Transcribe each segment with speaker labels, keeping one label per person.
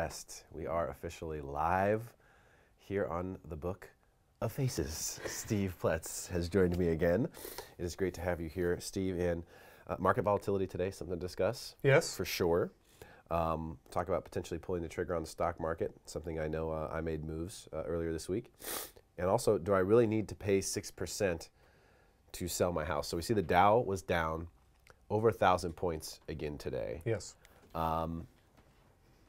Speaker 1: podcast. We are officially live here on the Book of Faces. Steve Ploetz has joined me again. It is great to have you here, Steve. And market volatility today, something to discuss.
Speaker 2: Yes.
Speaker 1: For sure. Talk about potentially pulling the trigger on the stock market, something I know I made moves earlier this week. And also, do I really need to pay 6% to sell my house? So we see the Dow was down over 1,000 points again today.
Speaker 2: Yes.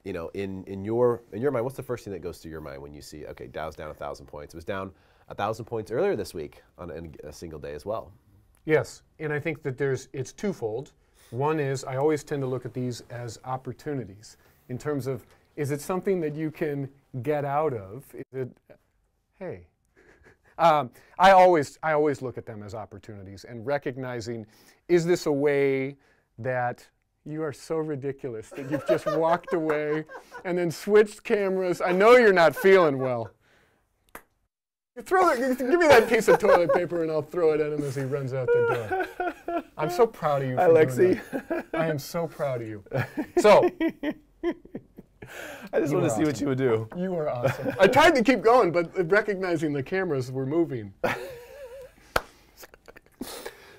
Speaker 1: You know, in your mind, what's the first thing that goes through your mind when you see, okay, Dow's down 1,000 points? It was down 1,000 points earlier this week on a single day as well.
Speaker 2: Yes, and I think that it's twofold. One is I always tend to look at these as opportunities in terms of, is it something that you can get out of? Is it, hey. I always look at them as opportunities and recognizing, is this a way that you are so ridiculous that you've just walked away and then switched cameras? I know you're not feeling well. Give me that piece of toilet paper and I'll throw it at him as he runs out the door. I'm so proud of you.
Speaker 1: Hi, Lexi.
Speaker 2: I am so proud of you. So,
Speaker 1: I just want to see what you would do.
Speaker 2: You are awesome. I tried to keep going, but recognizing the cameras were moving.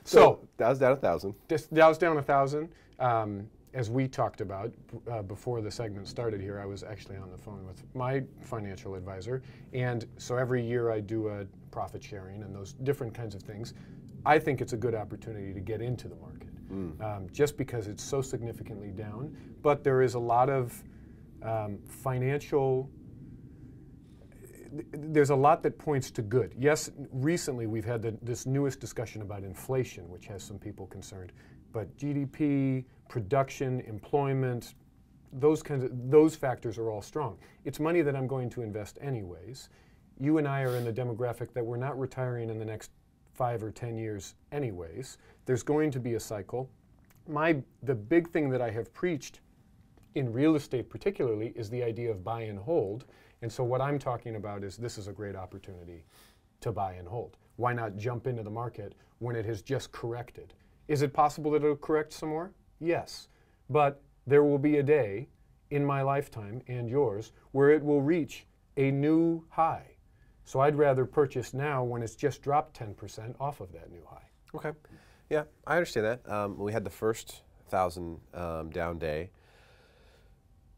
Speaker 2: So
Speaker 1: Dow's down 1,000.
Speaker 2: Dow's down 1,000. As we talked about before the segment started here, I was actually on the phone with my financial advisor. And so every year I do a profit sharing and those different kinds of things. I think it's a good opportunity to get into the market, just because it's so significantly down. But there is a lot of there's a lot that points to good. Yes, recently we've had this newest discussion about inflation, which has some people concerned. But GDP, production, employment, those factors are all strong. It's money that I'm going to invest anyways. You and I are in the demographic that we're not retiring in the next 5 or 10 years anyways. There's going to be a cycle. The big thing that I have preached in real estate particularly is the idea of buy and hold. And so what I'm talking about is this is a great opportunity to buy and hold. Why not jump into the market when it has just corrected? Is it possible that it'll correct some more? Yes. But there will be a day in my lifetime and yours where it will reach a new high. So I'd rather purchase now when it's just dropped 10% off of that new high.
Speaker 1: Okay. Yeah, I understand that. We had the first 1,000 down day,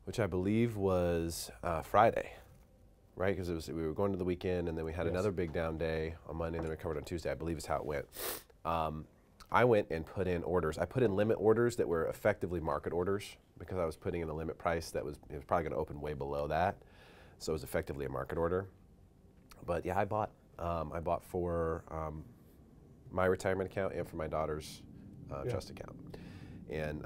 Speaker 1: which I believe was Friday, right? Because we were going to the weekend, and then we had another big down day on Monday, and then we recovered on Tuesday. I believe is how it went. I went and put in orders. I put in limit orders that were effectively market orders because I was putting in a limit price that was probably going to open way below that, so it was effectively a market order. But yeah, I bought for my retirement account and for my daughter's trust account, and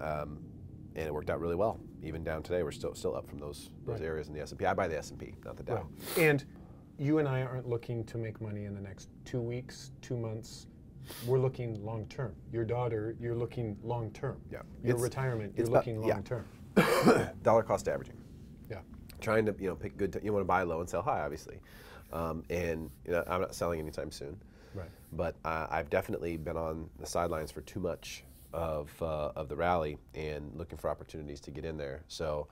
Speaker 1: it worked out really well. Even down today, we're still up from those areas in the S&P. I buy the S&P, not the Dow.
Speaker 2: Right. And you and I aren't looking to make money in the next 2 weeks, 2 months. We're looking long term. Your daughter, you're looking long term. Yeah. Your retirement, you're looking long term.
Speaker 1: Dollar cost averaging.
Speaker 2: Yeah.
Speaker 1: Trying to pick good. You want to buy low and sell high, obviously. And I'm not selling anytime soon.
Speaker 2: Right.
Speaker 1: But I've definitely been on the sidelines for too much of the rally and looking for opportunities to get in there. So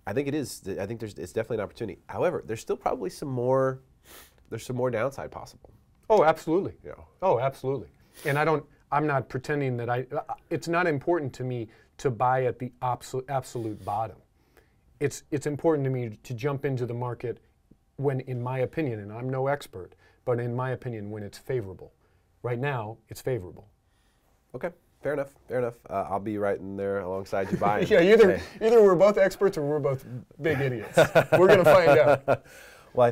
Speaker 1: I think it is. I think it's definitely an opportunity. However, there's still probably some more. There's some more downside possible.
Speaker 2: Oh, absolutely.
Speaker 1: Yeah.
Speaker 2: Oh, absolutely. And I'm not pretending that it's not important to me to buy at the absolute bottom. It's important to me to jump into the market when, in my opinion, and I'm no expert, but in my opinion, when it's favorable. Right now, it's favorable.
Speaker 1: Okay, fair enough, fair enough. I'll be right in there alongside you buying.
Speaker 2: Yeah, either we're both experts or we're both big idiots. We're going to find out.
Speaker 1: Well,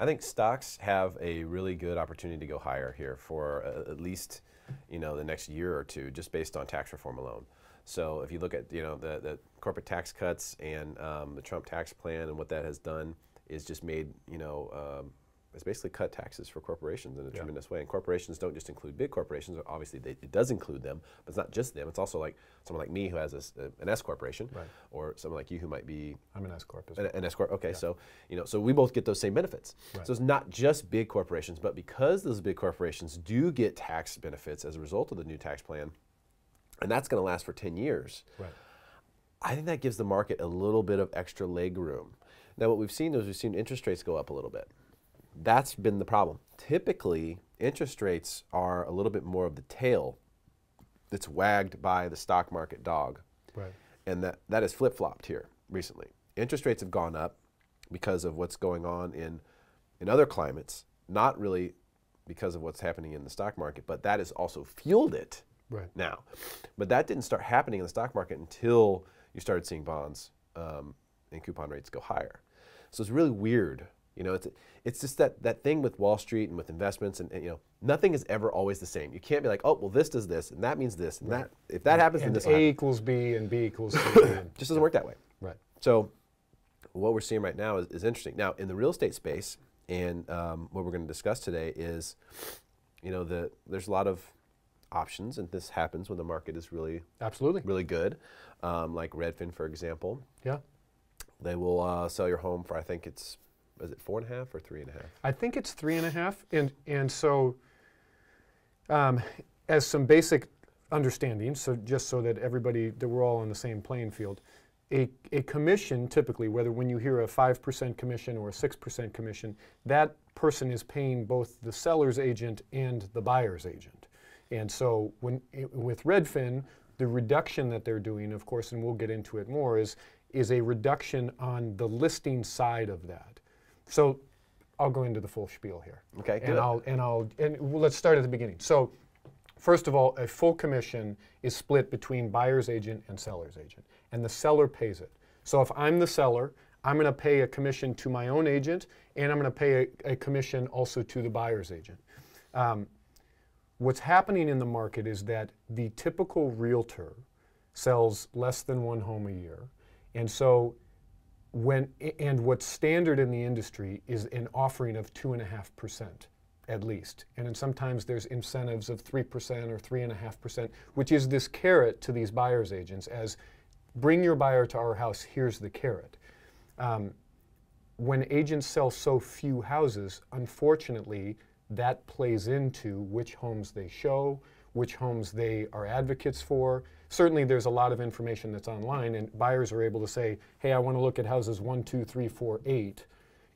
Speaker 1: I think stocks have a really good opportunity to go higher here for at least the next year or two, just based on tax reform alone. So if you look at the corporate tax cuts and the Trump tax plan and what that has done is just made it's basically cut taxes for corporations in a tremendous way. And corporations don't just include big corporations. Obviously, it does include them, but it's not just them. It's also like someone like me who has an S corporation, or someone like you who might be.
Speaker 2: I'm an S corp as well.
Speaker 1: An S corp. Okay, so so we both get those same benefits. Right. So it's not just big corporations, but because those big corporations do get tax benefits as a result of the new tax plan, and that's going to last for 10 years.
Speaker 2: Right.
Speaker 1: I think that gives the market a little bit of extra leg room. Now, what we've seen is we've seen interest rates go up a little bit. That's been the problem. Typically, interest rates are a little bit more of the tail that's wagged by the stock market dog.
Speaker 2: Right.
Speaker 1: And that has flip-flopped here recently. Interest rates have gone up because of what's going on in other climates, not really because of what's happening in the stock market, but that has also fueled it now. But that didn't start happening in the stock market until you started seeing bonds and coupon rates go higher. So it's really weird. You know, it's just that thing with Wall Street and with investments, and you know, nothing is ever always the same. You can't be like, oh, well, this does this, and that means this, and that. If that happens, then this
Speaker 2: A equals B, and B equals C. It
Speaker 1: just doesn't work that way.
Speaker 2: Right.
Speaker 1: So what we're seeing right now is interesting. Now, in the real estate space, and what we're going to discuss today is, you know, there's a lot of options, and this happens when the market is really really good, like Redfin, for example.
Speaker 2: Yeah.
Speaker 1: They will sell your home for, I think it's, is it 4.5 or 3.5?
Speaker 2: I think it's 3.5, and so as some basic understanding, so just so that that we're all on the same playing field, a commission typically, whether when you hear a 5% commission or a 6% commission, that person is paying both the seller's agent and the buyer's agent. And so with Redfin, the reduction that they're doing, of course, and we'll get into it more, is a reduction on the listing side of that. So I'll go into the full spiel here.
Speaker 1: Okay,
Speaker 2: good. And let's start at the beginning. So first of all, a full commission is split between buyer's agent and seller's agent, and the seller pays it. So if I'm the seller, I'm going to pay a commission to my own agent, and I'm going to pay a commission also to the buyer's agent. What's happening in the market is that the typical realtor sells less than one home a year, and so what's standard in the industry is an offering of 2.5% at least, and then sometimes there's incentives of 3% or 3.5%, which is this carrot to these buyer's agents as, bring your buyer to our house, here's the carrot. When agents sell so few houses, unfortunately, that plays into which homes they show, which homes they are advocates for. Certainly there's a lot of information that's online, and buyers are able to say, hey, I want to look at houses 1, 2, 3, 4, 8,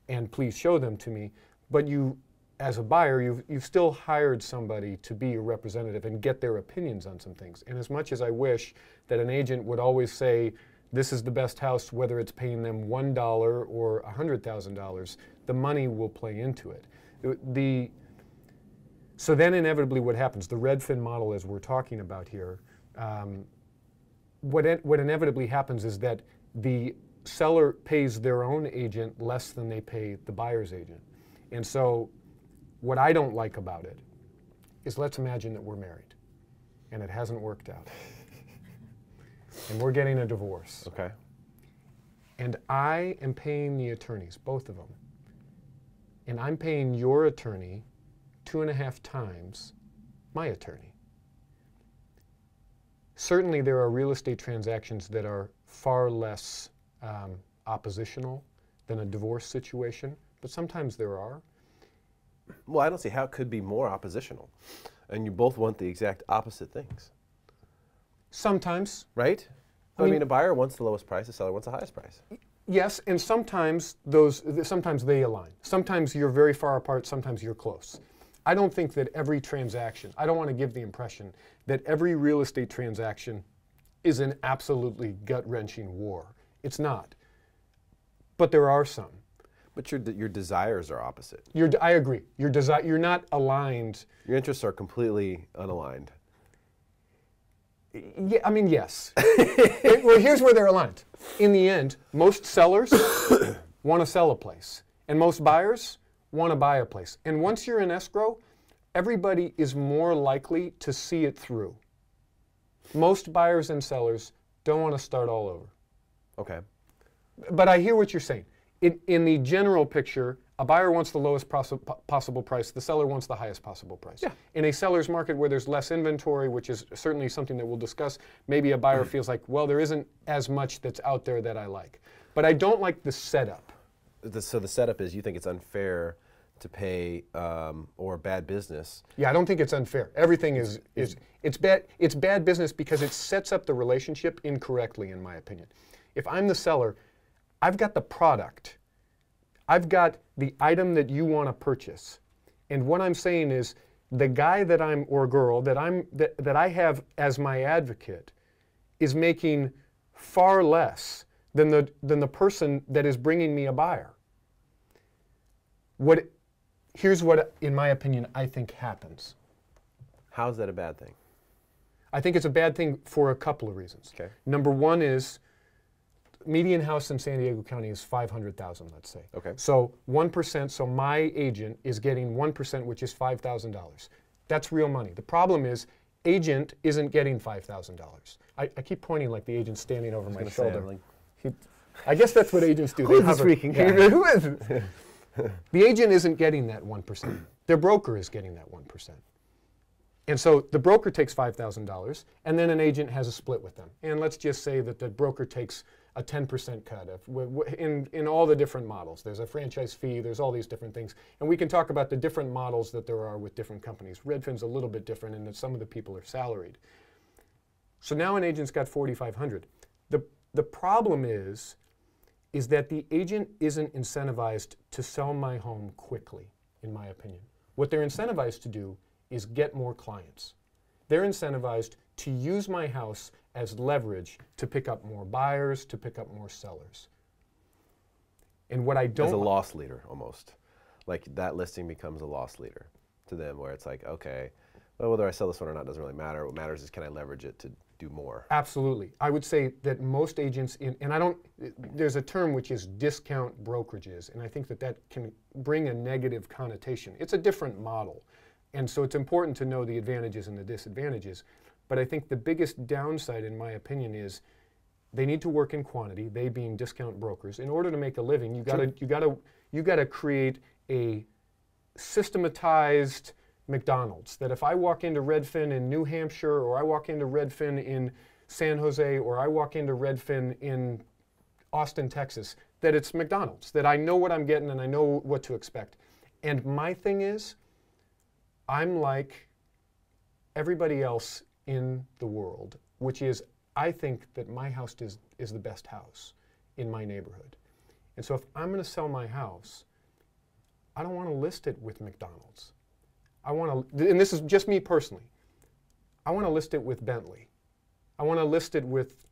Speaker 2: and please show them to me. But you, as a buyer, you've still hired somebody to be your representative and get their opinions on some things. And as much as I wish that an agent would always say, this is the best house, whether it's paying them $1 or $100,000, the money will play into it. So then inevitably what happens, the Redfin model as we're talking about here, what inevitably happens is that the seller pays their own agent less than they pay the buyer's agent. And so what I don't like about it is, let's imagine that we're married and it hasn't worked out. And we're getting a divorce.
Speaker 1: Okay.
Speaker 2: And I am paying the attorneys, both of them. And I'm paying your attorney 2.5 times my attorney. Certainly there are real estate transactions that are far less oppositional than a divorce situation, but sometimes there are.
Speaker 1: Well, I don't see how it could be more oppositional. And you both want the exact opposite things.
Speaker 2: Sometimes.
Speaker 1: Right? I mean, a buyer wants the lowest price, the seller wants the highest price.
Speaker 2: Yes, and sometimes they align. Sometimes you're very far apart, sometimes you're close. I don't think that every transaction, I don't want to give the impression that every real estate transaction is an absolutely gut-wrenching war. It's not. But there are some.
Speaker 1: But your desires are opposite.
Speaker 2: I agree. You're not aligned.
Speaker 1: Your interests are completely unaligned.
Speaker 2: Yeah, I mean, yes. Well, here's where they're aligned. In the end, most sellers want to sell a place, and most buyers want to buy a place. And once you're in escrow, everybody is more likely to see it through. Most buyers and sellers don't want to start all over.
Speaker 1: Okay.
Speaker 2: But I hear what you're saying. In the general picture, a buyer wants the lowest possible price, the seller wants the highest possible price.
Speaker 1: Yeah.
Speaker 2: In a seller's market where there's less inventory, which is certainly something that we'll discuss, maybe a buyer feels like, well, there isn't as much that's out there that I like. But I don't like the setup.
Speaker 1: So the setup is, you think it's unfair to pay or bad business.
Speaker 2: Yeah, I don't think it's unfair. Everything is it's bad. It's bad business because it sets up the relationship incorrectly, in my opinion. If I'm the seller, I've got the product. I've got the item that you want to purchase, and what I'm saying is the guy that I'm or girl that I have as my advocate is making far less than the person that is bringing me a buyer. Here's what, in my opinion, I think happens.
Speaker 1: How is that a bad thing?
Speaker 2: I think it's a bad thing for a couple of reasons.
Speaker 1: Okay.
Speaker 2: Number one is median house in San Diego County is $500,000, let's say.
Speaker 1: Okay.
Speaker 2: So 1%, so my agent is getting 1%, which is $5,000. That's real money. The problem is agent isn't getting $5,000. I keep pointing like the agent's standing over my shoulder. I guess that's what agents do.
Speaker 1: Who is this freaking guy?
Speaker 2: Who is it? The agent isn't getting that 1%. Their broker is getting that 1%. And so the broker takes $5,000, and then an agent has a split with them. And let's just say that the broker takes a 10% cut in all the different models. There's a franchise fee, there's all these different things. And we can talk about the different models that there are with different companies. Redfin's a little bit different in that some of the people are salaried. So now an agent's got $4,500. The problem is that the agent isn't incentivized to sell my home quickly, in my opinion. What they're incentivized to do is get more clients. They're incentivized to use my house as leverage to pick up more buyers, to pick up more sellers. And what I don't...
Speaker 1: As a loss leader, almost. Like that listing becomes a loss leader to them, where it's like, okay, well, whether I sell this one or not doesn't really matter. What matters is, can I leverage it to do more?
Speaker 2: Absolutely. I would say that most agents, there's a term which is discount brokerages, and I think that can bring a negative connotation. It's a different model. And so it's important to know the advantages and the disadvantages. But I think the biggest downside, in my opinion, is they need to work in quantity, they being discount brokers. In order to make a living, you gotta create a systematized McDonald's. That if I walk into Redfin in New Hampshire, or I walk into Redfin in San Jose, or I walk into Redfin in Austin, Texas, that it's McDonald's. That I know what I'm getting and I know what to expect. And my thing is, I'm like everybody else in the world, which is I think that my house is the best house in my neighborhood. And so if I'm going to sell my house, I don't want to list it with McDonald's. I want to, and this is just me personally, I want to list it with Bentley. I want to list it with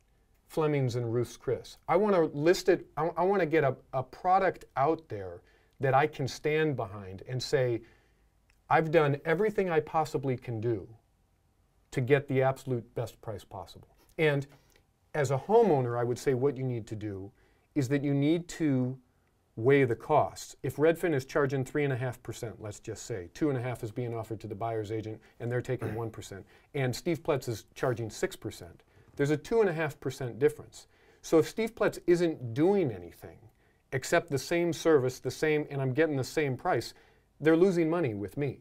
Speaker 2: Fleming's and Ruth's Chris. I want to list it, I want to get a product out there that I can stand behind and say, I've done everything I possibly can do to get the absolute best price possible. And as a homeowner, I would say what you need to do is that you need to weigh the costs. If Redfin is charging 3.5%, let's just say, 2.5% is being offered to the buyer's agent and they're taking 1%, and Steve Ploetz is charging 6%, there's a 2.5% difference. So if Steve Ploetz isn't doing anything except the same service, and I'm getting the same price, they're losing money with me.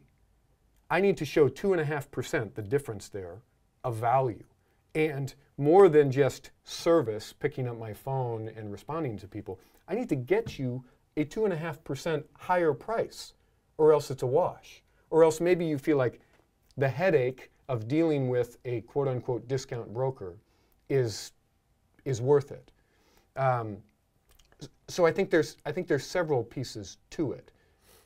Speaker 2: I need to show 2.5%, the difference there, of value. And more than just service, picking up my phone and responding to people, I need to get you a 2.5% higher price, or else it's a wash. Or else maybe you feel like the headache of dealing with a quote-unquote discount broker is worth it. So I think there's several pieces to it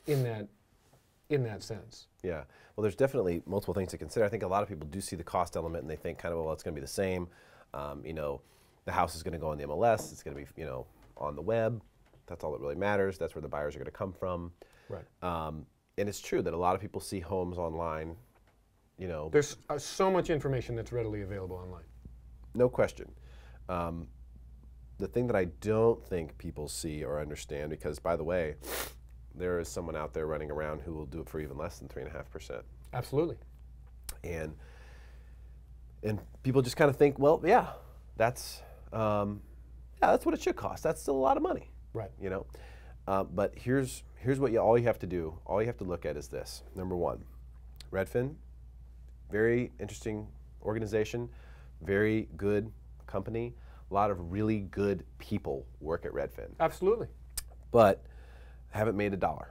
Speaker 2: in that sense.
Speaker 1: Yeah. Well, there's definitely multiple things to consider. I think a lot of people do see the cost element and they think kind of, well, it's going to be the same. The house is going to go on the MLS. It's going to be, on the web. That's all that really matters. That's where the buyers are going to come from.
Speaker 2: Right.
Speaker 1: And it's true that a lot of people see homes online.
Speaker 2: There's so much information that's readily available online.
Speaker 1: No question. The thing that I don't think people see or understand, because by the way, there is someone out there running around who will do it for even less than 3.5%.
Speaker 2: Absolutely.
Speaker 1: And people just kind of think, well, yeah, that's what it should cost. That's still a lot of money.
Speaker 2: Right.
Speaker 1: But here's what all you have to do. All you have to look at is this. Number one, Redfin, very interesting organization, very good company. A lot of really good people work at Redfin.
Speaker 2: Absolutely.
Speaker 1: But haven't made $1.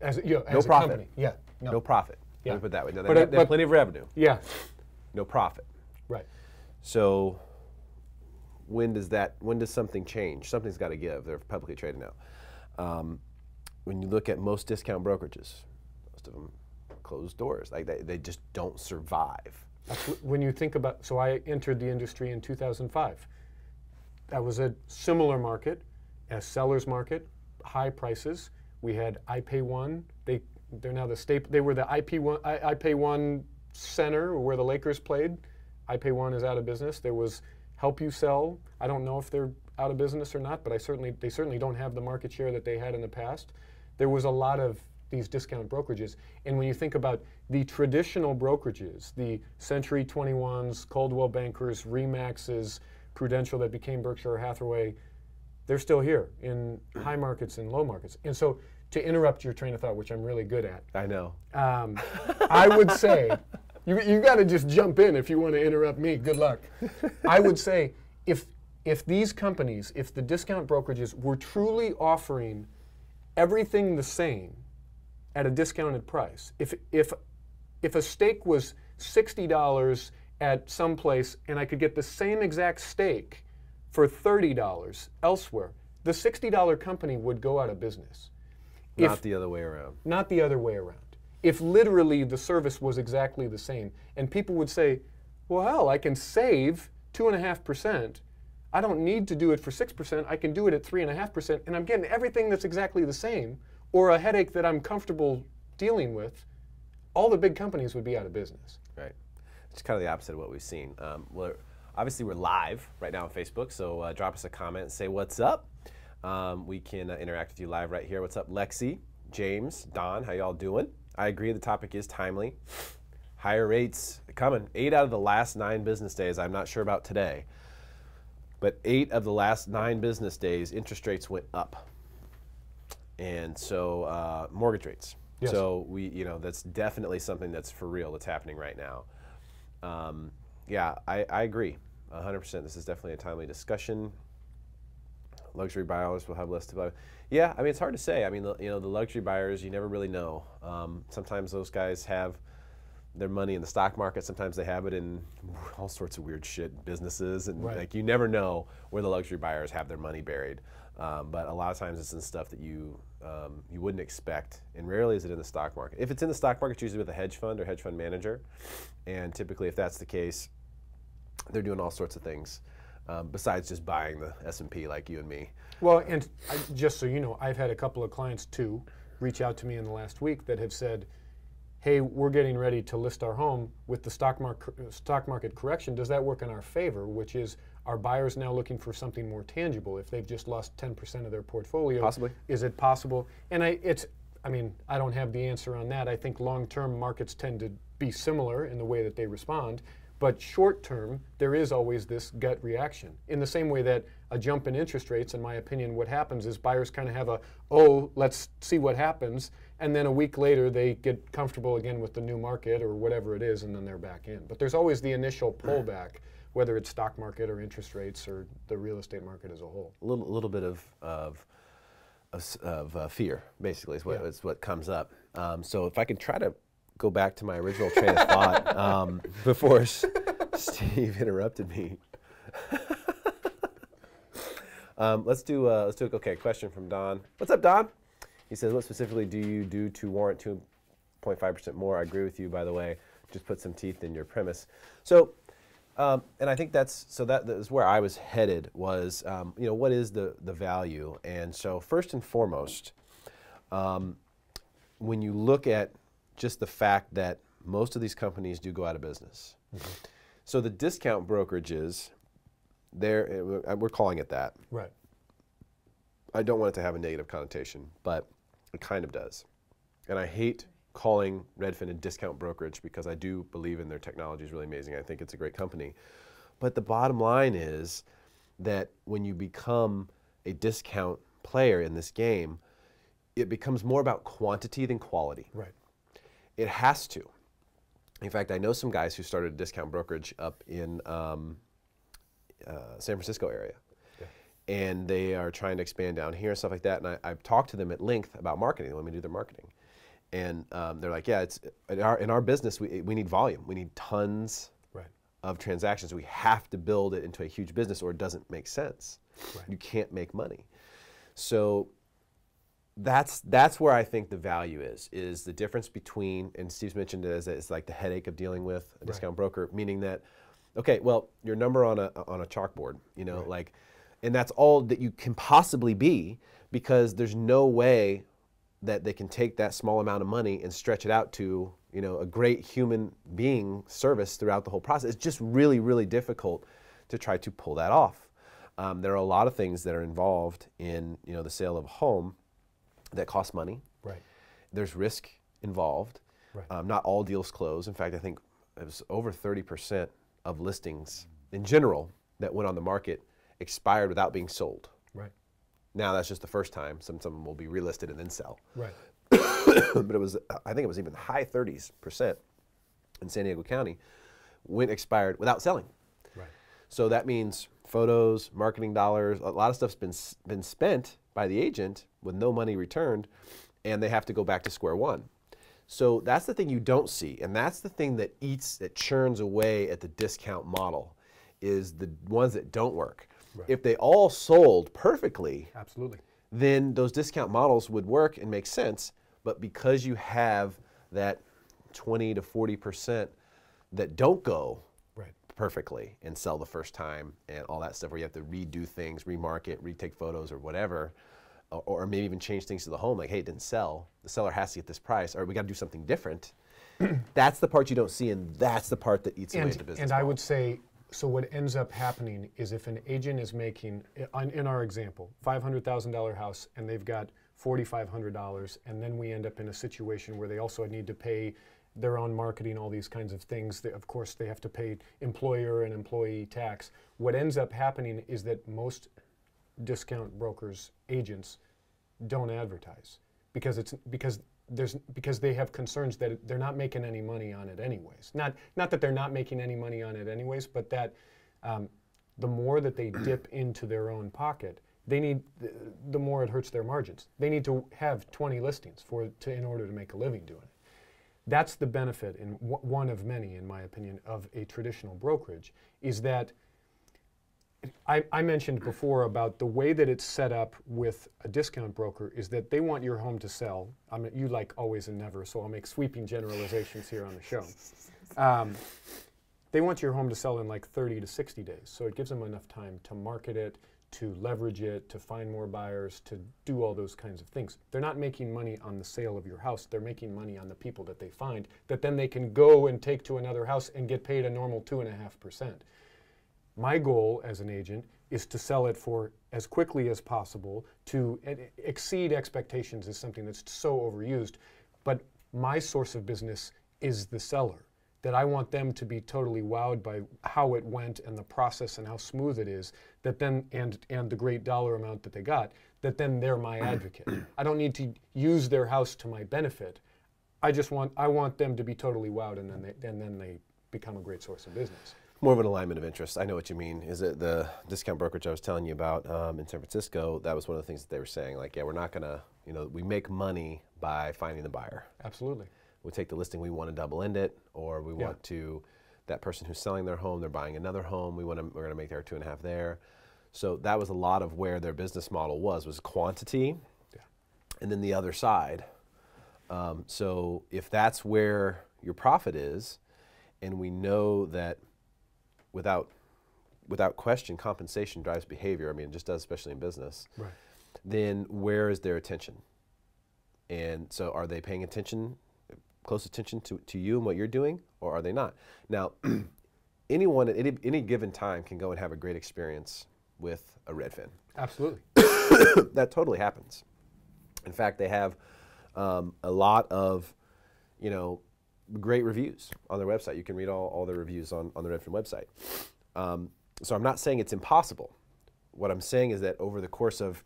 Speaker 2: As,
Speaker 1: No
Speaker 2: as a
Speaker 1: profit.
Speaker 2: company. Yeah.
Speaker 1: No profit.
Speaker 2: Yeah.
Speaker 1: Let me put it that way. Now,
Speaker 2: But,
Speaker 1: they have plenty of revenue.
Speaker 2: Yeah.
Speaker 1: No profit.
Speaker 2: Right.
Speaker 1: So when does something change? Something's got to give. They're publicly traded now. When you look at most discount brokerages, most of them close doors. Like they just don't survive.
Speaker 2: When you think about, so I entered the industry in 2005. That was a similar market, a seller's market, high prices. We had iPay1. They're now the staple. They were the iPay1 center where the Lakers played. iPay1 is out of business. There was Help You Sell. I don't know if they're out of business or not, but they certainly don't have the market share that they had in the past. There was a lot of these discount brokerages. And when you think about the traditional brokerages, the Century 21s, Coldwell Bankers, Remaxes, Prudential that became Berkshire Hathaway, they're still here in high markets and low markets. And so to interrupt your train of thought, which I'm really good at.
Speaker 1: I know.
Speaker 2: I would say, you got to just jump in if you want to interrupt me. Good luck. I would say if these companies, if the discount brokerages were truly offering everything the same at a discounted price, if a steak was $60 at some place and I could get the same exact steak for $30 elsewhere, the $60 company would go out of business.
Speaker 1: Not the other way around.
Speaker 2: Not the other way around. If literally the service was exactly the same, and people would say, well, hell, I can save 2.5%. I don't need to do it for 6%. I can do it at 3.5%, and I'm getting everything that's exactly the same, or a headache that I'm comfortable dealing with. All the big companies would be out of business.
Speaker 1: Right. It's kind of the opposite of what we've seen. Obviously, we're live right now on Facebook, so drop us a comment and say what's up. We can interact with you live right here. What's up, Lexi, James, Don? How y'all doing? I agree the topic is timely. Higher rates coming. 8 out of the last 9 business days, I'm not sure about today, but 8 of the last 9 business days, interest rates went up. And so mortgage rates.
Speaker 2: Yes.
Speaker 1: So that's definitely something that's for real that's happening right now. Yeah, I agree 100%. This is definitely a timely discussion. Luxury buyers will have less to buy. Yeah, I mean, it's hard to say. I mean, the luxury buyers, you never really know. Sometimes those guys have their money in the stock market. Sometimes they have it in all sorts of weird shit, businesses, and
Speaker 2: right.
Speaker 1: like you never know where the luxury buyers have their money buried. But a lot of times it's in stuff that you wouldn't expect, and rarely is it in the stock market. If it's in the stock market, it's usually with a hedge fund or hedge fund manager, and typically, if that's the case, they're doing all sorts of things besides just buying the S&P like you and me.
Speaker 2: Well, and just so you know, I've had a couple of clients too reach out to me in the last week that have said, hey, we're getting ready to list our home with the stock market correction. Does that work in our favor? Which is, are buyers now looking for something more tangible if they've just lost 10% of their portfolio?
Speaker 1: Possibly.
Speaker 2: Is it possible? And I mean, I don't have the answer on that. I think long-term markets tend to be similar in the way that they respond. But short-term, there is always this gut reaction. In the same way that a jump in interest rates, in my opinion, what happens is buyers kind of have let's see what happens, and then a week later they get comfortable again with the new market or whatever it is, and then they're back in. But there's always the initial pullback, whether it's stock market or interest rates or the real estate market as a whole.
Speaker 1: A little bit of fear, basically, is what comes up. So if I can try to go back to my original train of thought before Steve interrupted me. Let's do okay. Question from Don. What's up, Don? He says, what specifically do you do to warrant 2.5% more? I agree with you, by the way. Just put some teeth in your premise. So, and I think that is where I was headed. Was what is the value? And so first and foremost, when you look at just the fact that most of these companies do go out of business. Mm-hmm. So the discount brokerages, we're calling it that.
Speaker 2: Right.
Speaker 1: I don't want it to have a negative connotation, but it kind of does. And I hate calling Redfin a discount brokerage because I do believe in their technology is really amazing. I think it's a great company. But the bottom line is that when you become a discount player in this game, it becomes more about quantity than quality.
Speaker 2: Right.
Speaker 1: It has to. In fact, I know some guys who started a discount brokerage up in San Francisco area. Yeah. And they are trying to expand down here and stuff like that. And I've talked to them at length about marketing. They want me to do their marketing. And they're like, yeah, it's in our business, we need volume. We need tons
Speaker 2: Right.
Speaker 1: of transactions. We have to build it into a huge business or it doesn't make sense.
Speaker 2: Right.
Speaker 1: You can't make money. So that's where I think the value is the difference between, and Steve's mentioned it as it's like the headache of dealing with a discount broker, meaning that, okay, well, your number on a chalkboard, you know, like, and that's all that you can possibly be, because there's no way that they can take that small amount of money and stretch it out to, you know, a great human being service throughout the whole process. It's just really, really difficult to try to pull that off. There are a lot of things that are involved in, you know, the sale of a home that cost money.
Speaker 2: Right.
Speaker 1: There's risk involved.
Speaker 2: Right.
Speaker 1: Not all deals close. In fact, I think it was over 30% of listings in general that went on the market expired without being sold.
Speaker 2: Right.
Speaker 1: Now that's just the first time. Some of them will be relisted and then sell.
Speaker 2: Right.
Speaker 1: But it was, I think it was even high 30% in San Diego County went expired without selling.
Speaker 2: Right.
Speaker 1: So that means photos, marketing dollars, a lot of stuff's been spent by the agent with no money returned, and they have to go back to square one. So that's the thing you don't see, and that's the thing that churns away at the discount model, is the ones that don't work. Right. If they all sold perfectly,
Speaker 2: absolutely,
Speaker 1: then those discount models would work and make sense. But because you have that 20 to 40% that don't go perfectly and sell the first time and all that stuff, where you have to redo things, remarket, retake photos or whatever, or maybe even change things to the home, like, hey, it didn't sell, the seller has to get this price, or we got to do something different. That's the part you don't see, and that's the part that eats away at the business.
Speaker 2: And I would say, so what ends up happening is if an agent is making, in our example, $500,000 house, and they've got $4,500, and then we end up in a situation where they also need to pay their own marketing, all these kinds of things. Of course, they have to pay employer and employee tax. What ends up happening is that most discount brokers, agents, don't advertise because they have concerns that they're not making any money on it anyways. Not that they're not making any money on it anyways, but that the more that they dip into their own pocket, the more it hurts their margins. They need to have 20 listings in order to make a living doing it. That's the benefit, and one of many, in my opinion, of a traditional brokerage, is that I mentioned before about the way that it's set up with a discount broker is that they want your home to sell. You like always and never, so I'll make sweeping generalizations here on the show. They want your home to sell in like 30 to 60 days, so it gives them enough time to market it, to leverage it, to find more buyers, to do all those kinds of things. They're not making money on the sale of your house. They're making money on the people that they find that then they can go and take to another house and get paid a normal 2.5%. My goal as an agent is to sell it for as quickly as possible. To exceed expectations is something that's so overused, but my source of business is the seller. That I want them to be totally wowed by how it went and the process and how smooth it is, that then and the great dollar amount that they got, that then they're my advocate. I don't need to use their house to my benefit. I want them to be totally wowed, and then they become a great source of business.
Speaker 1: More of an alignment of interest. I know what you mean. Is it the discount brokerage I was telling you about in San Francisco? That was one of the things that they were saying. Like, yeah, we're not gonna, we make money by finding the buyer.
Speaker 2: Absolutely.
Speaker 1: We take the listing, we want to double end it, or we want to, that person who's selling their home, they're buying another home, we're going to make their 2.5 there. So that was a lot of where their business model was quantity, and then the other side. So if that's where your profit is, and we know that without question, compensation drives behavior, I mean, it just does, especially in business, then where is their attention? And so are they paying close attention to you and what you're doing, or are they not? Now, anyone at any given time can go and have a great experience with a Redfin.
Speaker 2: Absolutely.
Speaker 1: That totally happens. In fact, they have a lot of, great reviews on their website. You can read all the reviews on the Redfin website. So I'm not saying it's impossible. What I'm saying is that over the course of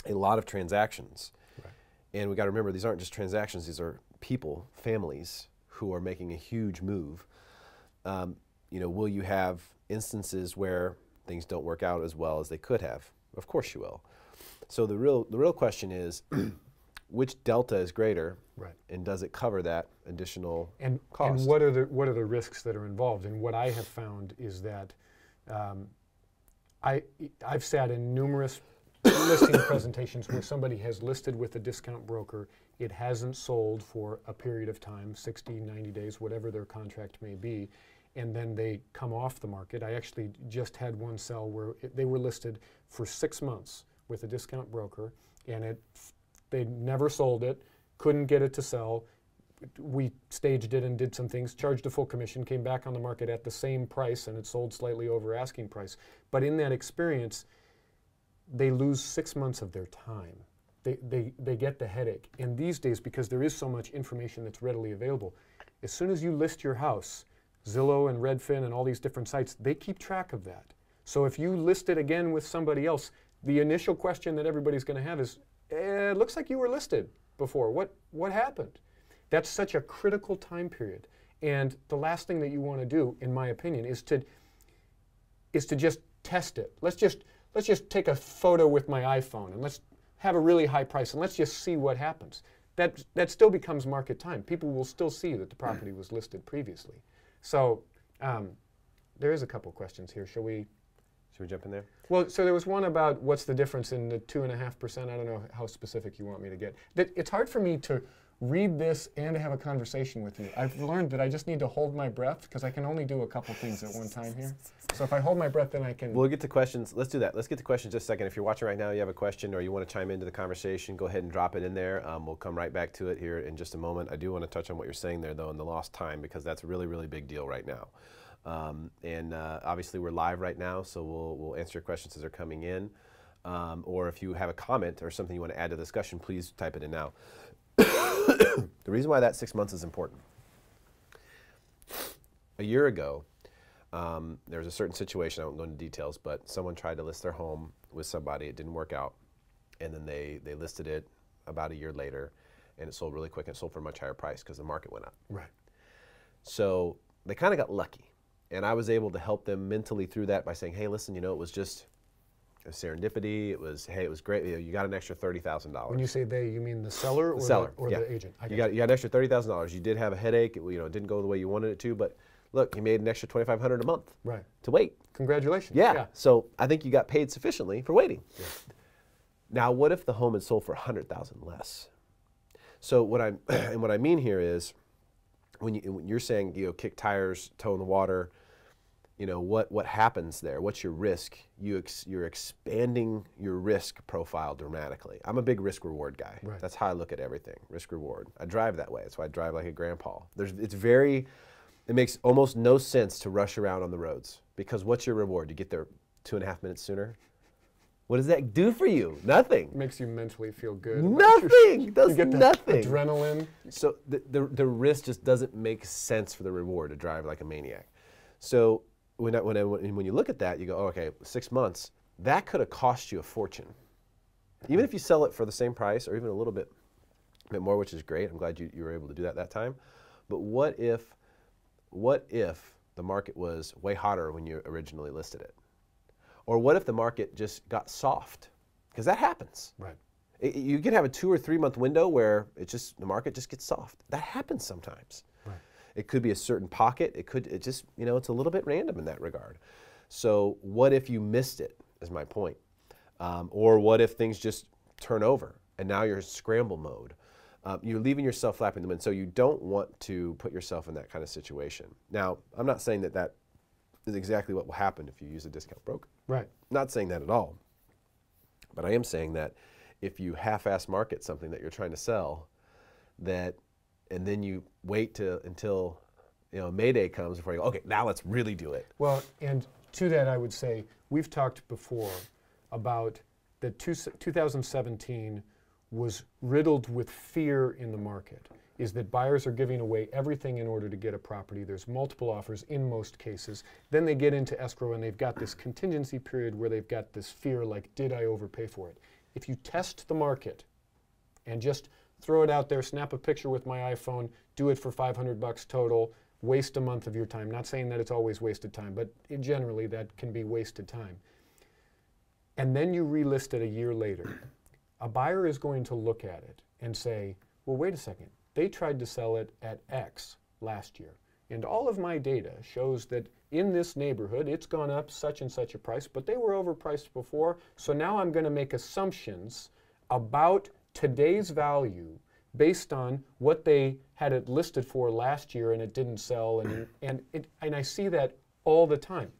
Speaker 1: a lot of transactions, and we got to remember, these aren't just transactions, these are people, families who are making a huge move. Will you have instances where things don't work out as well as they could have? Of course you will. So the real question is, which delta is greater,
Speaker 2: Right.
Speaker 1: and does it cover that additional
Speaker 2: And
Speaker 1: cost?
Speaker 2: what are the risks that are involved? And what I have found is that I've sat in numerous listing presentations where somebody has listed with a discount broker, it hasn't sold for a period of time, 60, 90 days, whatever their contract may be, and then they come off the market. I actually just had one sell where they were listed for 6 months with a discount broker, and they never sold it, couldn't get it to sell. We staged it and did some things, charged a full commission, came back on the market at the same price, and it sold slightly over asking price. But in that experience, they lose 6 months of their time. They get the headache. And these days, because there is so much information that's readily available, as soon as you list your house, Zillow and Redfin and all these different sites, they keep track of that. So if you list it again with somebody else, the initial question that everybody's going to have is, it looks like you were listed before. What happened? That's such a critical time period. And the last thing that you want to do, in my opinion, is to just test it. Let's just take a photo with my iPhone and let's have a really high price and let's just see what happens. That still becomes market time. People will still see that the property was listed previously. So there is a couple questions here. Should we
Speaker 1: jump in there?
Speaker 2: Well, so there was one about what's the difference in the 2.5%. I don't know how specific you want me to get. It's hard for me to read this and to have a conversation with you. I've learned that I just need to hold my breath because I can only do a couple things at one time here. So if I hold my breath, then I can...
Speaker 1: We'll get to questions. Let's do that. Let's get to questions just a second. If you're watching right now, you have a question or you want to chime into the conversation, go ahead and drop it in there. We'll come right back to it here in just a moment. I do want to touch on what you're saying there, though, in the lost time, because that's a really, really big deal right now. Obviously, we're live right now, so we'll answer your questions as they're coming in. Or if you have a comment or something you want to add to the discussion, please type it in now. The reason why that 6 months is important. A year ago, there was a certain situation, I won't go into details, but someone tried to list their home with somebody, it didn't work out, and then they listed it about a year later, and it sold really quick, and it sold for a much higher price because the market went up.
Speaker 2: Right.
Speaker 1: So they kind of got lucky, and I was able to help them mentally through that by saying, hey, listen, it was just a serendipity. It was, hey, it was great. You got an extra $30,000.
Speaker 2: When you say they, you mean the seller or
Speaker 1: yeah.
Speaker 2: the agent?
Speaker 1: You got an extra $30,000. You did have a headache. It didn't go the way you wanted it to, but look, you made an extra $2,500 a month to wait.
Speaker 2: Congratulations.
Speaker 1: Yeah. So I think you got paid sufficiently for waiting. Yeah. Now, what if the home had sold for $100,000 less? So what I mean here is, when you're saying kick tires, toe in the water, what happens there? What's your risk? You're expanding your risk profile dramatically. I'm a big risk reward guy.
Speaker 2: Right.
Speaker 1: That's how I look at everything. Risk reward. I drive that way. That's why I drive like a grandpa. It makes almost no sense to rush around on the roads, because what's your reward? You get there 2.5 minutes sooner. What does that do for you? Nothing.
Speaker 2: It makes you mentally feel good.
Speaker 1: Nothing. It does
Speaker 2: you get
Speaker 1: nothing.
Speaker 2: Adrenaline.
Speaker 1: So the risk just doesn't make sense for the reward to drive like a maniac. So when you look at that, you go, oh, okay, 6 months, that could have cost you a fortune. Even if you sell it for the same price or even a little bit more, which is great. I'm glad you were able to do that time. But what if the market was way hotter when you originally listed it? Or what if the market just got soft? Because that happens.
Speaker 2: Right.
Speaker 1: You can have a 2 or 3 month window where the market just gets soft. That happens sometimes.
Speaker 2: Right.
Speaker 1: It could be a certain pocket. It's a little bit random in that regard. So what if you missed it, is my point. Or what if things just turn over and now you're in scramble mode? You're leaving yourself flapping the wind. So you don't want to put yourself in that kind of situation. Now, I'm not saying that is exactly what will happen if you use a discount broker.
Speaker 2: Right.
Speaker 1: Not saying that at all. But I am saying that if you half-ass market something that you're trying to sell, and then you wait until Mayday comes before you go, okay, now let's really do it.
Speaker 2: Well, and to that I would say, we've talked before about that 2017 was riddled with fear in the market, is that buyers are giving away everything in order to get a property. There's multiple offers in most cases. Then they get into escrow and they've got this contingency period where they've got this fear like, did I overpay for it? If you test the market and just throw it out there, snap a picture with my iPhone, do it for $500 total, waste a month of your time. Not saying that it's always wasted time, but generally that can be wasted time. And then you relist it a year later. a buyer is going to look at it and say, well, wait a second, they tried to sell it at X last year. And all of my data shows that in this neighborhood, it's gone up such and such a price, but they were overpriced before. So now I'm going to make assumptions about today's value based on what they had it listed for last year and it didn't sell. And I see that all the time.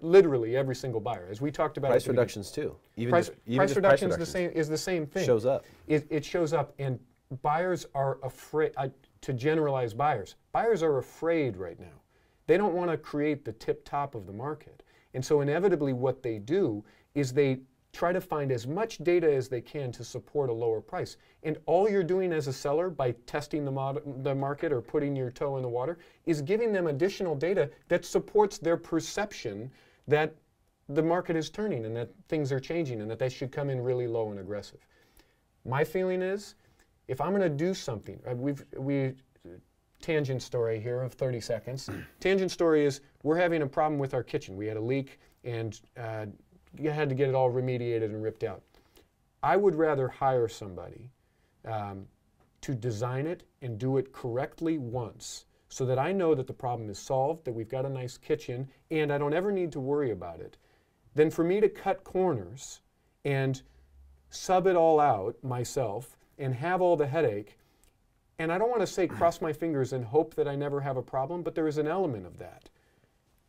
Speaker 2: Literally every single buyer, as we talked about.
Speaker 1: Price reductions too.
Speaker 2: Price reductions is the same thing.
Speaker 1: Shows up.
Speaker 2: It shows up, and buyers are afraid. To generalize buyers are afraid right now. They don't want to create the tip top of the market, and so inevitably, what they do is they try to find as much data as they can to support a lower price. And all you're doing as a seller by testing the market or putting your toe in the water is giving them additional data that supports their perception that the market is turning and that things are changing and that they should come in really low and aggressive. My feeling is, if I'm going to do something, tangent story here of 30 seconds. Tangent story is, we're having a problem with our kitchen. We had a leak and you had to get it all remediated and ripped out. I would rather hire somebody to design it and do it correctly once so that I know that the problem is solved, that we've got a nice kitchen, and I don't ever need to worry about it, than for me to cut corners and sub it all out myself and have all the headache. And I don't want to say cross my fingers and hope that I never have a problem, but there is an element of that.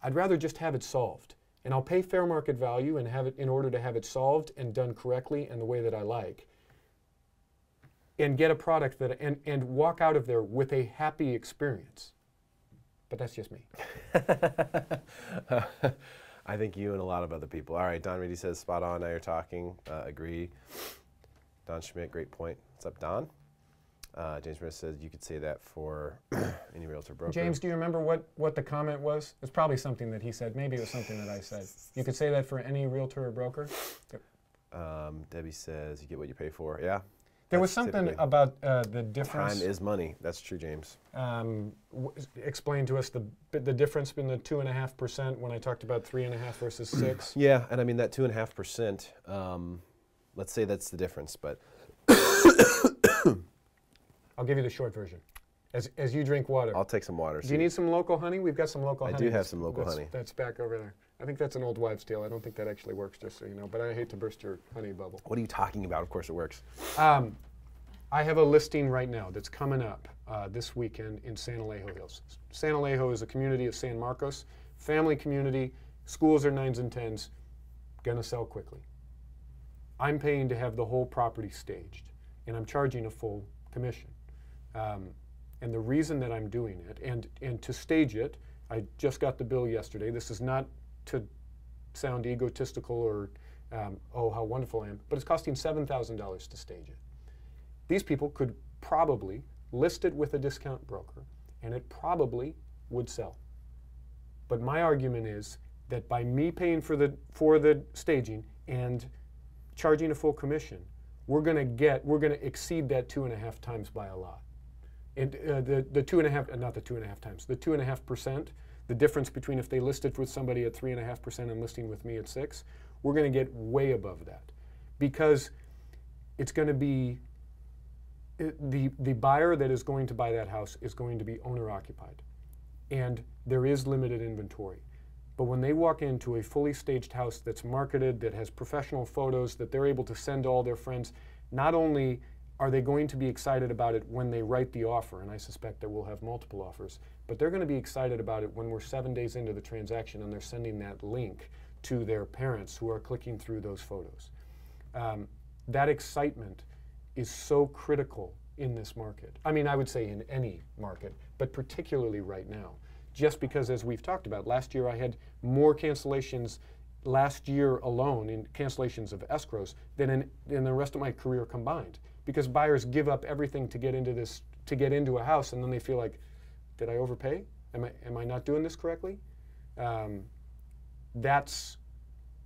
Speaker 2: I'd rather just have it solved. And I'll pay fair market value and have it in order to have it solved and done correctly and the way that I like. And get a product that, and walk out of there with a happy experience. But that's just me.
Speaker 1: I think you and a lot of other people. All right, Don Reedy says, spot on, now you're talking. Agree. Don Schmidt, great point. What's up, Don? James Smith says you could say that for any realtor broker.
Speaker 2: James, do you remember what the comment was? It's probably something that he said. Maybe it was something that I said. You could say that for any realtor or broker?
Speaker 1: Debbie says you get what you pay for. Yeah.
Speaker 2: There was something about the difference.
Speaker 1: Time is money. That's true, James.
Speaker 2: Explain to us the difference in the 2.5% when I talked about 3.5 versus 6.
Speaker 1: Yeah, and I mean that 2.5%. Let's say that's the difference, but
Speaker 2: I'll give you the short version. As you drink water.
Speaker 1: I'll take some water.
Speaker 2: Do you need some local honey? We've got some local honey.
Speaker 1: I do have some local honey.
Speaker 2: That's back over there. I think that's an old wives' tale. I don't think that actually works, just so you know. But I hate to burst your honey bubble.
Speaker 1: What are you talking about? Of course it works.
Speaker 2: I have a listing right now that's coming up this weekend in San Alejo Hills. San Alejo is a community of San Marcos, family community. Schools are 9s and 10s. Gonna sell quickly. I'm paying to have the whole property staged, and I'm charging a full commission. And the reason that I'm doing it, and to stage it, I just got the bill yesterday. This is not to sound egotistical or, oh, how wonderful I am, but it's costing $7,000 to stage it. These people could probably list it with a discount broker, and it probably would sell. But my argument is that by me paying for the staging and charging a full commission, we're going to exceed that 2.5 times by a lot. And the 2.5, not the 2.5 times, the 2.5%, the difference between if they listed with somebody at 3.5% and listing with me at 6%, we're going to get way above that, because it's going to be the buyer that is going to buy that house is going to be owner occupied, and there is limited inventory. But when they walk into a fully staged house that's marketed, that has professional photos, that they're able to send to all their friends, not only are they going to be excited about it when they write the offer, and I suspect that we'll have multiple offers, but they're going to be excited about it when we're 7 days into the transaction and they're sending that link to their parents who are clicking through those photos. That excitement is so critical in this market. I mean, I would say in any market, but particularly right now. Just because, as we've talked about, last year I had more cancellations last year alone in cancellations of escrows than in the rest of my career combined. Because buyers give up everything to get into a house, and then they feel like, did I overpay? Am I not doing this correctly? That's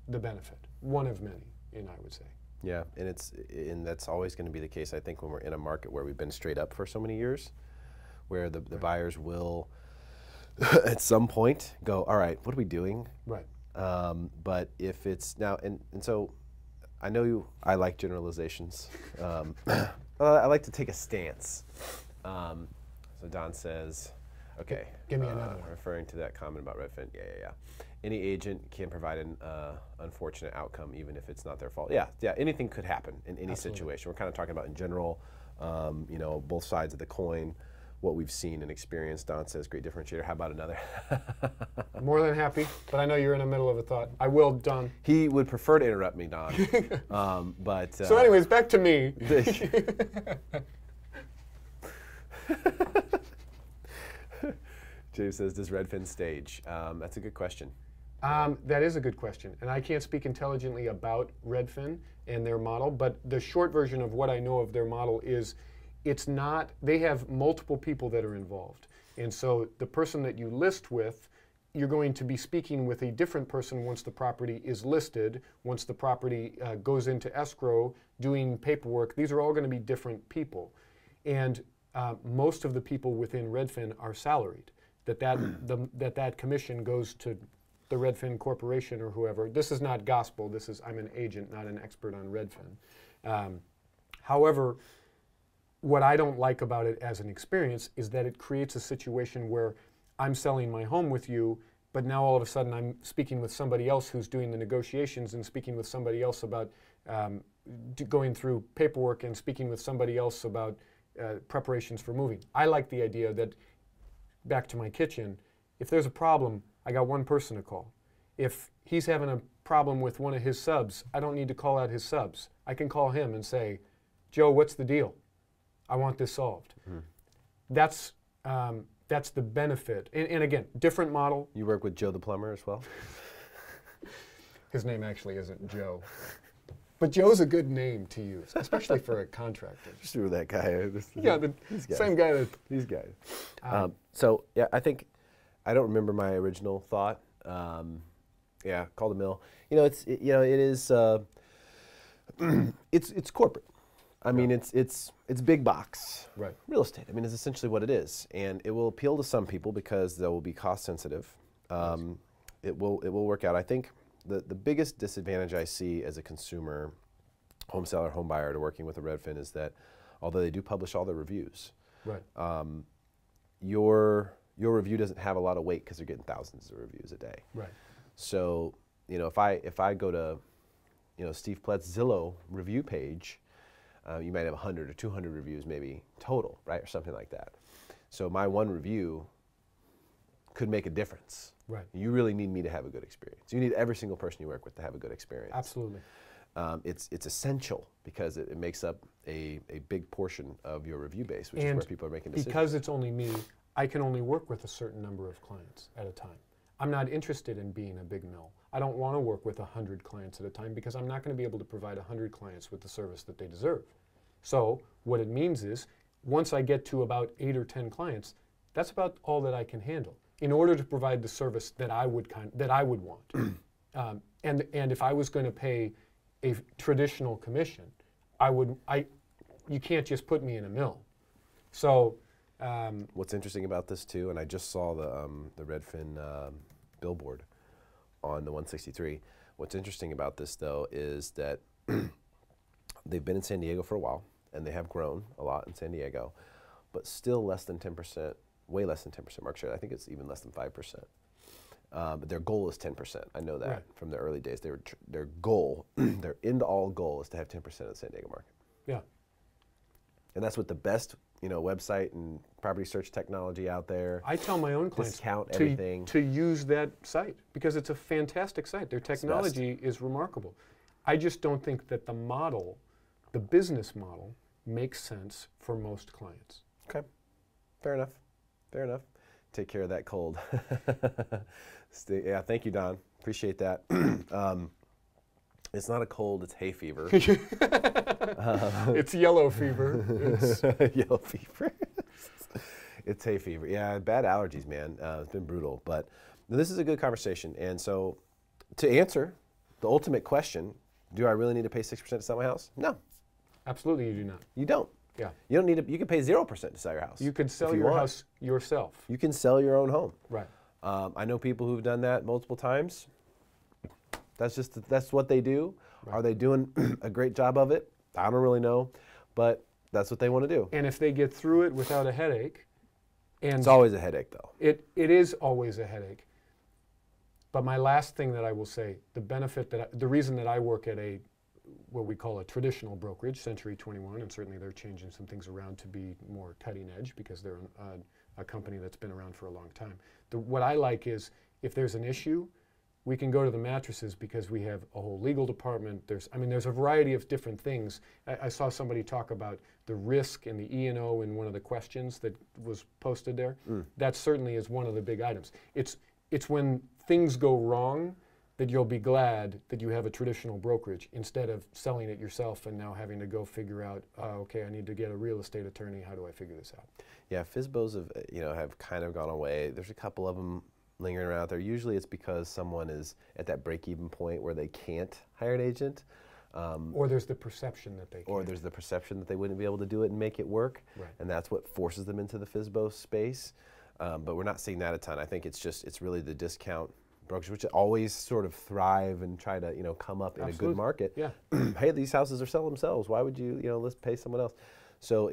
Speaker 2: the benefit, one of many, I would say.
Speaker 1: Yeah, and that's always going to be the case, I think, when we're in a market where we've been straight up for so many years, where the buyers will at some point go, all right, what are we doing?
Speaker 2: Right.
Speaker 1: But if it's now, and so I know I like generalizations. I like to take a stance. So Don says, okay.
Speaker 2: Give me another one.
Speaker 1: Referring to that comment about Redfin. Yeah. Any agent can provide an unfortunate outcome even if it's not their fault. Yeah, anything could happen in any situation. We're kind of talking about in general, both sides of the coin, what we've seen and experienced. Don says, great differentiator. How about another?
Speaker 2: More than happy, but I know you're in the middle of a thought. I will, Don.
Speaker 1: He would prefer to interrupt me, Don.
Speaker 2: So anyways, back to me.
Speaker 1: James says, does Redfin stage? That's a good question.
Speaker 2: That is a good question, and I can't speak intelligently about Redfin and their model, but the short version of what I know of their model is it's not, they have multiple people that are involved. And so the person that you list with, you're going to be speaking with a different person once the property is listed, once the property goes into escrow, doing paperwork. These are all going to be different people. And most of the people within Redfin are salaried. That commission goes to the Redfin Corporation or whoever. This is not gospel. This is, I'm an agent, not an expert on Redfin. However, what I don't like about it as an experience is that it creates a situation where I'm selling my home with you, but now all of a sudden I'm speaking with somebody else who's doing the negotiations and speaking with somebody else about going through paperwork and speaking with somebody else about preparations for moving. I like the idea that, back to my kitchen, if there's a problem, I got one person to call. If he's having a problem with one of his subs, I don't need to call out his subs. I can call him and say, Joe, what's the deal? I want this solved. That's the benefit. And again, different model.
Speaker 1: You work with Joe the plumber as well?
Speaker 2: His name actually isn't Joe. But Joe's a good name to use, especially for a contractor.
Speaker 1: Just through that guy.
Speaker 2: Yeah, the same guy.
Speaker 1: These guys. So yeah, I don't remember my original thought. Yeah, call the mill. It's corporate. I mean, it's big box real estate. I mean, it's essentially what it is, and it will appeal to some people because they will be cost sensitive. It will work out. I think the biggest disadvantage I see as a consumer, home seller, home buyer to working with a Redfin is that although they do publish all their reviews, your review doesn't have a lot of weight because they're getting thousands of reviews a day. So if I go to Steve Ploetz Zillow review page, you might have 100 or 200 reviews maybe total, right, or something like that. So my one review could make a difference. You really need me to have a good experience. You need every single person you work with to have a good experience.
Speaker 2: Absolutely.
Speaker 1: It's essential because it makes up a big portion of your review base, which is where people are making decisions.
Speaker 2: Because it's only me, I can only work with a certain number of clients at a time. I'm not interested in being a big mill. I don't want to work with 100 clients at a time because I'm not going to be able to provide 100 clients with the service that they deserve. So what it means is, once I get to about 8 or 10 clients, that's about all that I can handle in order to provide the service that I would want. And if I was going to pay a traditional commission, you can't just put me in a mill. So
Speaker 1: what's interesting about this too, and I just saw the Redfin billboard on the 163. What's interesting about this though is that they've been in San Diego for a while, and they have grown a lot in San Diego, but still less than 10%, way less than 10% market share. I think it's even less than 5%. But their goal is 10%. I know that from the early days. Their goal, their end-all goal is to have 10% of the San Diego market.
Speaker 2: Yeah.
Speaker 1: And that's with the best, website and property search technology out there.
Speaker 2: I tell my own clients
Speaker 1: everything
Speaker 2: to use that site because it's a fantastic site. Their technology is remarkable. I just don't think that the model, the business model, makes sense for most clients.
Speaker 1: Okay, fair enough. Fair enough. Take care of that cold. Yeah, thank you, Don. Appreciate that. It's not a cold, it's hay fever.
Speaker 2: It's yellow fever.
Speaker 1: Yellow fever. It's hay fever. Yeah, bad allergies, man. It's been brutal. But this is a good conversation. And so to answer the ultimate question, do I really need to pay 6% to sell my house? No.
Speaker 2: Absolutely you do not.
Speaker 1: You don't.
Speaker 2: Yeah.
Speaker 1: You don't need to, you can pay 0% to sell your house.
Speaker 2: You could sell your house yourself.
Speaker 1: You can sell your own home.
Speaker 2: Right.
Speaker 1: I know people who've done that multiple times. That's what they do.
Speaker 2: Right.
Speaker 1: Are they doing a great job of it? I don't really know, but that's what they want to do.
Speaker 2: And if they get through it without a headache, and
Speaker 1: It's always a headache, though.
Speaker 2: it is always a headache. But my last thing that I will say, the reason that I work at what we call a traditional brokerage, Century 21, and certainly they're changing some things around to be more cutting edge because they're a company that's been around for a long time. What I like is if there's an issue, we can go to the mattresses because we have a whole legal department. There's a variety of different things. I saw somebody talk about the risk and the E&O in one of the questions that was posted there. That certainly is one of the big items. It's when things go wrong that you'll be glad that you have a traditional brokerage instead of selling it yourself and now having to go figure out, okay, I need to get a real estate attorney. How do I figure this out?
Speaker 1: Yeah, FSBOs have kind of gone away. There's a couple of them lingering around out there. Usually it's because someone is at that break-even point where they can't hire an agent.
Speaker 2: Or there's the perception that they can't.
Speaker 1: Or there's the perception that they wouldn't be able to do it and make it work.
Speaker 2: Right.
Speaker 1: And that's what forces them into the FSBO space. But we're not seeing that a ton. I think it's really the discount brokers, which always sort of thrive and try to come up in a good market.
Speaker 2: Yeah.
Speaker 1: Hey, these houses are selling themselves. Why would you let's pay someone else? So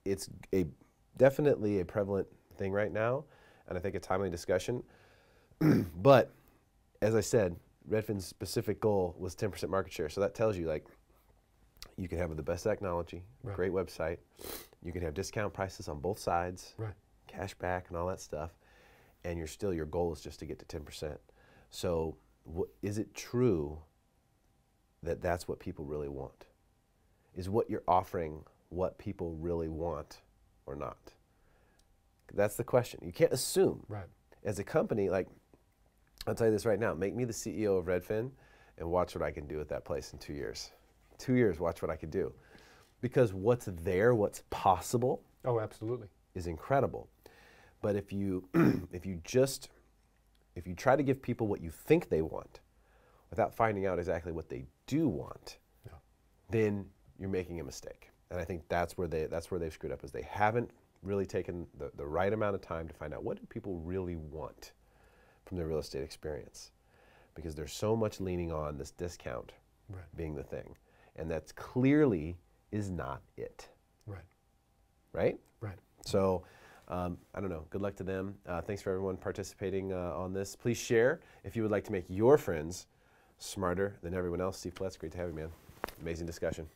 Speaker 1: it's definitely a prevalent thing right now, and I think a timely discussion. But as I said, Redfin's specific goal was 10% market share. So that tells you you can have the best technology,
Speaker 2: Right.
Speaker 1: great website, you can have discount prices on both sides,
Speaker 2: Right.
Speaker 1: cash back and all that stuff, and your goal is just to get to 10%. So is it true that that's what people really want? Is what you're offering what people really want or not? That's the question. You can't assume.
Speaker 2: Right.
Speaker 1: As a company, I'll tell you this right now, make me the CEO of Redfin and watch what I can do with that place in 2 years. 2 years, watch what I can do. Because what's there, what's possible,
Speaker 2: Oh, absolutely.
Speaker 1: is incredible. But if you try to give people what you think they want without finding out exactly what they do want, then you're making a mistake. And I think that's where they've screwed up, is they haven't really taken the right amount of time to find out what do people really want from their real estate experience. Because there's so much leaning on this discount being the thing. And that's clearly is not it.
Speaker 2: Right.
Speaker 1: Right?
Speaker 2: Right.
Speaker 1: So, I don't know. Good luck to them. Thanks for everyone participating on this. Please share if you would like to make your friends smarter than everyone else. Steve Ploetz, great to have you, man. Amazing discussion.